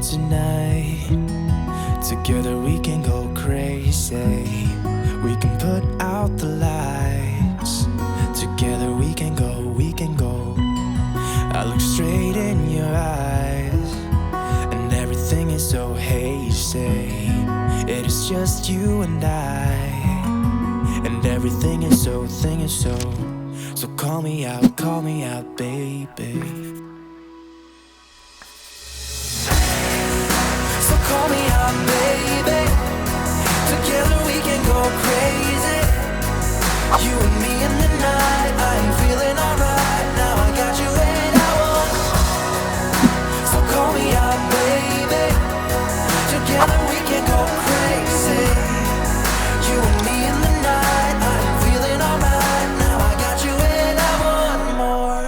tonight. Together we can go crazy. We can put out the lights. Together we can go, we can go. I look straight in your eyes, and everything is so hazy. It is just you and I, and everything is so, so call me out, baby. So call me out, baby. Together we can go crazy. You and me in the night. I'm feeling alright. Now I got you when I want. So call me out, baby. Together we can go crazy. You and me in the night. I'm feeling alright. Now I got you when I want more.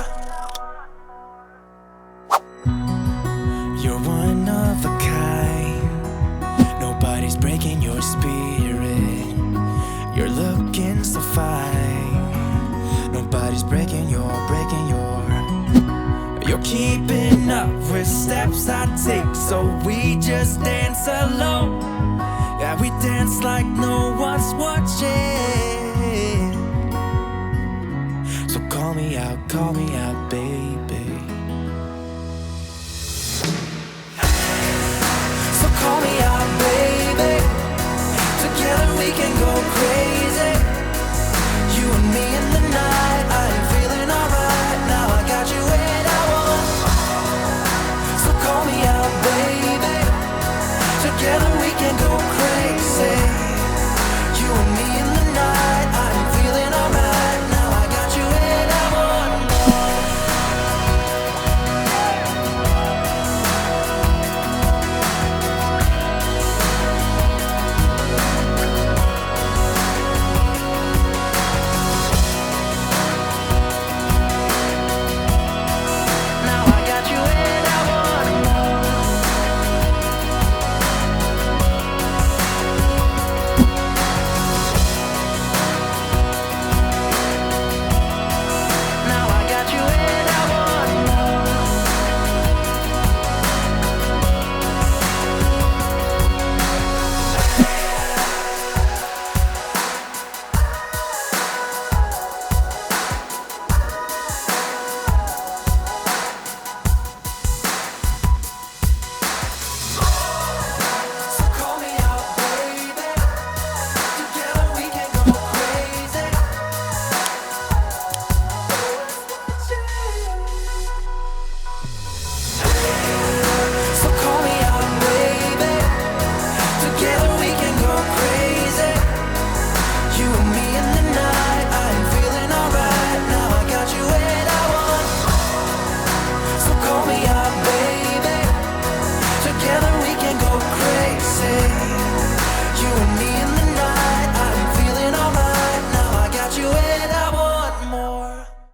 You're one of a kind. Nobody's breaking your spirit. You're looking so fine. Nobody's breaking your. You're keeping up with steps I take, so we just dance alone. Yeah, we dance like no one's watching. So call me out, baby. So call me out, baby. Together we can go crazy. You and me in the night.